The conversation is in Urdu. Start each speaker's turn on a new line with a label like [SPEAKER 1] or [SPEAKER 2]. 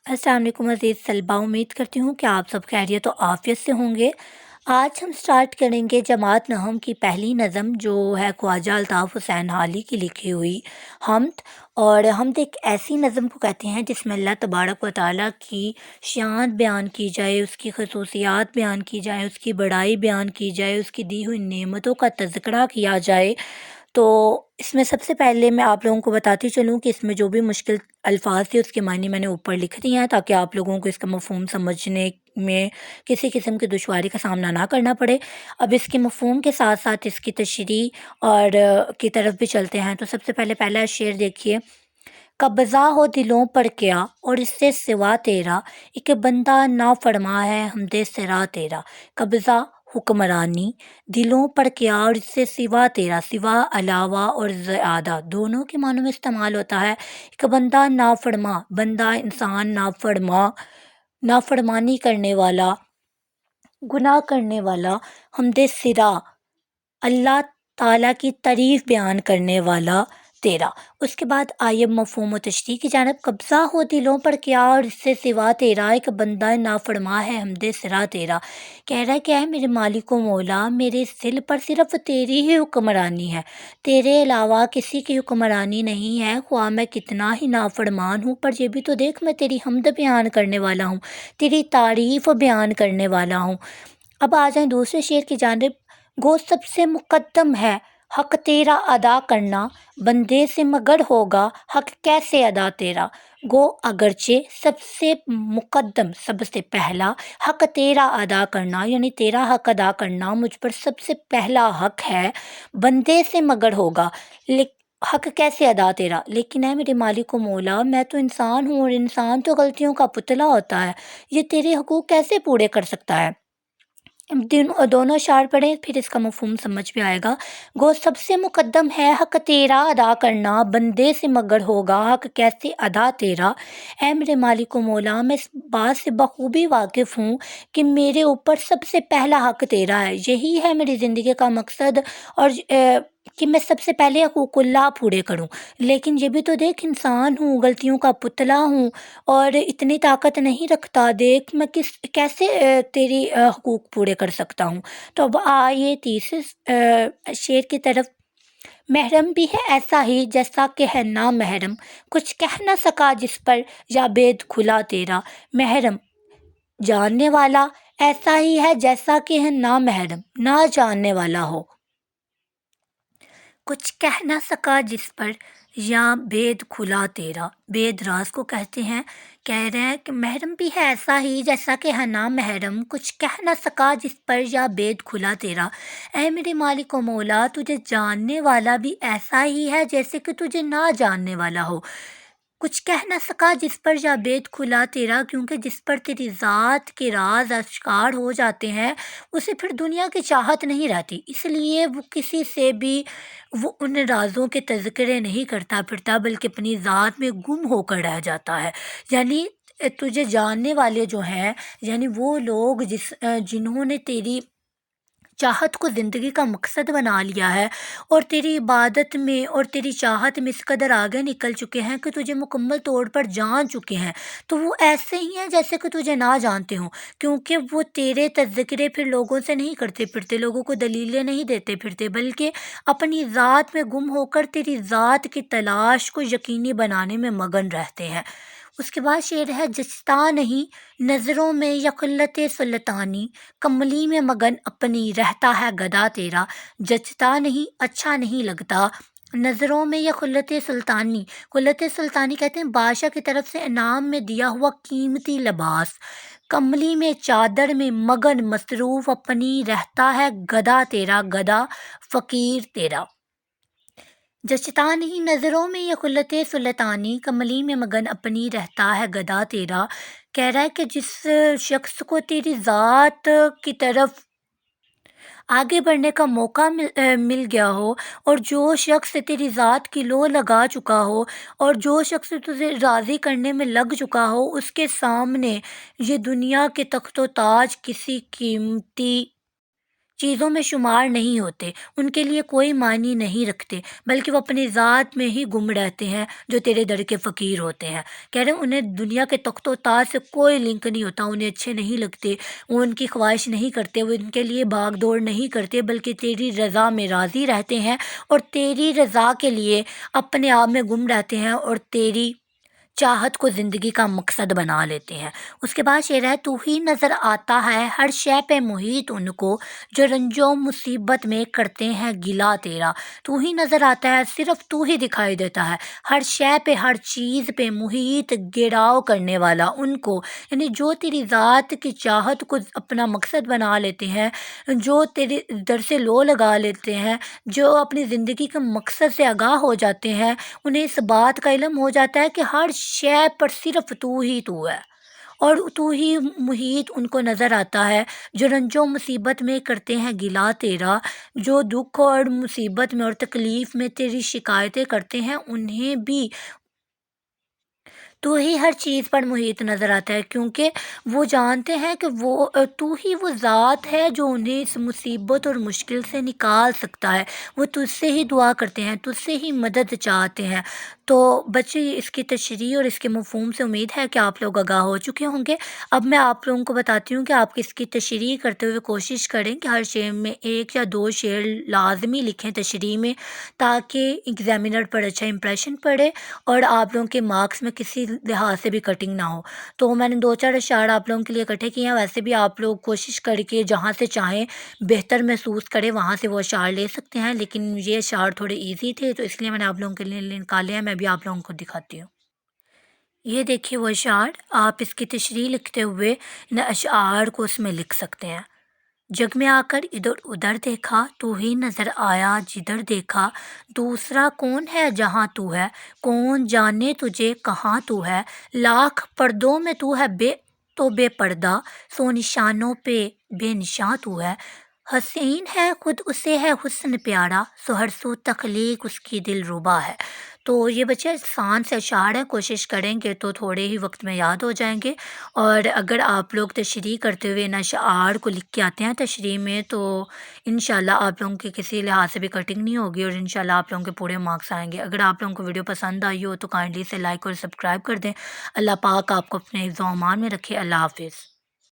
[SPEAKER 1] السلام علیکم عزیز طلباء، امید کرتی ہوں کہ آپ سب خیریت و عافیت سے ہوں گے۔ آج ہم سٹارٹ کریں گے جماعت نحم کی پہلی نظم، جو ہے خواجہ الطاف حسین حالی کی لکھی ہوئی حمد۔ اور حمد ایک ایسی نظم کو کہتے ہیں جس میں اللہ تبارک و تعالیٰ کی شان بیان کی جائے، اس کی خصوصیات بیان کی جائے، اس کی بڑائی بیان کی جائے، اس کی دی ہوئی نعمتوں کا تذکرہ کیا جائے۔ تو اس میں سب سے پہلے میں آپ لوگوں کو بتاتی چلوں کہ اس میں جو بھی مشکل الفاظ تھے اس کے معنی میں نے اوپر لکھ دیے ہیں، تاکہ آپ لوگوں کو اس کا مفہوم سمجھنے میں کسی قسم کی دشواری کا سامنا نہ کرنا پڑے۔ اب اس کے مفہوم کے ساتھ ساتھ اس کی تشریح اور کی طرف بھی چلتے ہیں۔ تو سب سے پہلے پہلا شعر دیکھیے: قبضہ ہو دلوں پر کیا اور اس سے سوا تیرا، ایک بندہ نافرما ہے حمد سرا تیرا۔ قبضہ حکمرانی، دلوں پر کیا اور اس سے سوا تیرا، سوا علاوہ اور زیادہ دونوں کے معنوں میں استعمال ہوتا ہے۔ ایک بندہ نافرما، بندہ انسان نافرما، نافرمانی کرنے والا، گناہ کرنے والا، حمد سرا اللہ تعالیٰ کی تعریف بیان کرنے والا تیرا۔ اس کے بعد آئیے مفہوم و تشریح کی جانب: قبضہ ہو دلوں پر کیا اور اس سے سوا تیرا، ایک بندہ نافرما ہے حمد سرا تیرا۔ کہہ رہا ہے کیا ہے؟ میرے مالک و مولا، میرے دل پر صرف تیری ہی حکمرانی ہے، تیرے علاوہ کسی کی حکمرانی نہیں ہے، خواہ میں کتنا ہی نافرمان ہوں، پر یہ بھی تو دیکھ میں تیری حمد بیان کرنے والا ہوں، تیری تعریف بیان کرنے والا ہوں۔ اب آ جائیں دوسرے شعر کی جانب: گو سب سے مقدم ہے حق تیرا ادا کرنا، بندے سے مگر ہوگا حق کیسے ادا تیرا۔ گو اگرچہ سب سے مقدم، سب سے پہلا، حق تیرا ادا کرنا یعنی تیرا حق ادا کرنا مجھ پر سب سے پہلا حق ہے، بندے سے مگر ہوگا حق کیسے ادا تیرا، لیکن ہے میرے مالک و مولا، میں تو انسان ہوں اور انسان تو غلطیوں کا پتلا ہوتا ہے، یہ تیرے حقوق کیسے پورے کر سکتا ہے۔ دونوں اشعار پڑھیں پھر اس کا مفہوم سمجھ بھی آئے گا۔ گو سب سے مقدم ہے حق تیرا ادا کرنا، بندے سے مگر ہوگا حق کیسے ادا تیرا۔ اے میرے مالک و مولا، میں اس بات سے بخوبی واقف ہوں کہ میرے اوپر سب سے پہلا حق تیرا ہے، یہی ہے میری زندگی کا مقصد، اور کہ میں سب سے پہلے حقوق اللہ پورے کروں، لیکن یہ بھی تو دیکھ انسان ہوں، غلطیوں کا پتلا ہوں اور اتنی طاقت نہیں رکھتا، دیکھ میں کیسے تیری حقوق پورے کر سکتا ہوں۔ تو اب آئیے تیسرے شعر کی طرف: محرم بھی ہے ایسا ہی جیسا کہ ہے نا محرم، کچھ کہہ نہ سکا جس پر یا بید کھلا تیرا۔ محرم جاننے والا ایسا ہی ہے جیسا کہ ہے نا محرم، نہ جاننے والا ہو، کچھ کہہ نہ سکا جس پر یا بید کھلا تیرا۔ بید راز کو کہتے ہیں۔ کہہ رہے ہیں کہ محرم بھی ہے ایسا ہی جیسا کہ ہے نا محرم، کچھ کہہ نہ سکا جس پر یا بید کھلا تیرا۔ اے میرے مالک و مولا، تجھے جاننے والا بھی ایسا ہی ہے جیسے کہ تجھے نہ جاننے والا ہو، کچھ کہہ نہ سکا جس پر یا بید کھلا تیرا، کیونکہ جس پر تیری ذات کے راز آشکار ہو جاتے ہیں اسے پھر دنیا کی چاہت نہیں رہتی، اس لیے وہ کسی سے بھی وہ ان رازوں کے تذکرے نہیں کرتا پھرتا، بلکہ اپنی ذات میں گم ہو کر رہ جاتا ہے۔ یعنی تجھے جاننے والے جو ہیں، یعنی وہ لوگ جنہوں نے تیری چاہت کو زندگی کا مقصد بنا لیا ہے اور تیری عبادت میں اور تیری چاہت میں اس قدر آگے نکل چکے ہیں کہ تجھے مکمل طور پر جان چکے ہیں، تو وہ ایسے ہی ہیں جیسے کہ تجھے نہ جانتے ہوں، کیونکہ وہ تیرے تذکرے پھر لوگوں سے نہیں کرتے پھرتے، لوگوں کو دلیلیں نہیں دیتے پھرتے، بلکہ اپنی ذات میں گم ہو کر تیری ذات کی تلاش کو یقینی بنانے میں مگن رہتے ہیں۔ اس کے بعد شعر ہے: جچتا نہیں نظروں میں یا قلت سلطانی، کملی میں مگن اپنی رہتا ہے گدا تیرا۔ جچتا نہیں، اچھا نہیں لگتا، نظروں میں یا قلت سلطانی، قلت سلطانی کہتے ہیں بادشاہ کی طرف سے انعام میں دیا ہوا قیمتی لباس، کملی میں چادر میں مگن مصروف اپنی رہتا ہے گدا تیرا، گدا فقیر تیرا۔ جچتا نہیں نظروں میں یہ قلت سلطانی، کملی میں مگن اپنی رہتا ہے گدا تیرا۔ کہہ رہا ہے کہ جس شخص کو تیری ذات کی طرف آگے بڑھنے کا موقع مل گیا ہو، اور جو شخص تیری ذات کی لو لگا چکا ہو، اور جو شخص تجھے راضی کرنے میں لگ چکا ہو، اس کے سامنے یہ دنیا کے تخت و تاج کسی قیمتی چیزوں میں شمار نہیں ہوتے، ان کے لیے کوئی معنی نہیں رکھتے، بلکہ وہ اپنی ذات میں ہی گم رہتے ہیں جو تیرے در کے فقیر ہوتے ہیں۔ کہہ رہے ہیں انہیں دنیا کے تخت و تاج سے کوئی لنک نہیں ہوتا، انہیں اچھے نہیں لگتے، وہ ان کی خواہش نہیں کرتے، وہ ان کے لیے بھاگ دوڑ نہیں کرتے، بلکہ تیری رضا میں راضی رہتے ہیں اور تیری رضا کے لیے اپنے آپ میں گم رہتے ہیں اور تیری چاہت کو زندگی کا مقصد بنا لیتے ہیں۔ اس کے بعد شعر ہے، تو ہی نظر آتا ہے ہر شے پہ محیط ان کو جو رنج و مصیبت میں کرتے ہیں گلا تیرا۔ تو ہی نظر آتا ہے، صرف تو ہی دکھائی دیتا ہے ہر شے پہ، ہر چیز پہ محیط گھیراؤ کرنے والا ان کو، یعنی جو تیری ذات کی چاہت کو اپنا مقصد بنا لیتے ہیں، جو تیرے در سے لو لگا لیتے ہیں، جو اپنی زندگی کے مقصد سے آگاہ ہو جاتے ہیں، انہیں اس بات کا علم ہو جاتا ہے کہ ہر شے پر صرف تو ہی تو ہے، اور تو ہی محیط ان کو نظر آتا ہے جو رنج و مصیبت میں کرتے ہیں گلا تیرا، جو دکھ اور مصیبت میں اور تکلیف میں تیری شکایتیں کرتے ہیں، انہیں بھی تو ہی ہر چیز پر محیط نظر آتا ہے، کیونکہ وہ جانتے ہیں کہ تو ہی وہ ذات ہے جو انہیں اس مصیبت اور مشکل سے نکال سکتا ہے۔ وہ تجھ سے ہی دعا کرتے ہیں، تجھ سے ہی مدد چاہتے ہیں۔ تو بچے، اس کی تشریح اور اس کے مفہوم سے امید ہے کہ آپ لوگ آگاہ ہو چکے ہوں گے۔ اب میں آپ لوگوں کو بتاتی ہوں کہ آپ اس کی تشریح کرتے ہوئے کوشش کریں کہ ہر شعر میں 1 یا 2 شعر لازمی لکھیں تشریح میں، تاکہ ایگزامینر پر اچھا امپریشن پڑے اور آپ لوگوں کے مارکس میں کسی لحاظ سے بھی کٹنگ نہ ہو۔ تو میں نے 2 4 اشعار آپ لوگوں کے لیے اکٹھے کیے ہیں، ویسے بھی آپ لوگ کوشش کر کے جہاں سے چاہیں بہتر محسوس کریں وہاں سے وہ اشعار لے سکتے ہیں، لیکن یہ اشعار تھوڑے ایزی تھے تو اس لیے میں نے آپ لوگوں کے لیے نکالے ہیں، میں بھی آپ لوگوں کو دکھاتی ہوں۔ یہ دیکھیے وہ اشعار، آپ اس کی تشریح لکھتے ہوئے ان اشعار کو اس میں لکھ سکتے ہیں۔ جگ میں آ کر ادھر ادھر دیکھا، تو ہی نظر آیا جدھر دیکھا، دوسرا کون ہے جہاں تو ہے، کون جانے تجھے کہاں تو ہے، لاکھ پردوں میں تو ہے بے پردہ، سو نشانوں پہ بے نشاں تو ہے، حسین ہے خود اسے ہے حسن پیارا، سو ہر سو تخلیق اس کی دل ربا ہے۔ تو یہ بچے آسان سے اشعار ہیں، کوشش کریں گے تو تھوڑے ہی وقت میں یاد ہو جائیں گے، اور اگر آپ لوگ تشریح کرتے ہوئے ان اشعار کو لکھ کے آتے ہیں تشریح میں تو انشاءاللہ آپ لوگوں کی کسی لحاظ سے بھی کٹنگ نہیں ہوگی اور انشاءاللہ آپ لوگوں کے پورے مارکس آئیں گے۔ اگر آپ لوگوں کو ویڈیو پسند آئی ہو تو کائنڈلی سے لائک اور سبسکرائب کر دیں۔ اللہ پاک آپ کو اپنے حفظ و امان میں رکھے۔ اللہ حافظ۔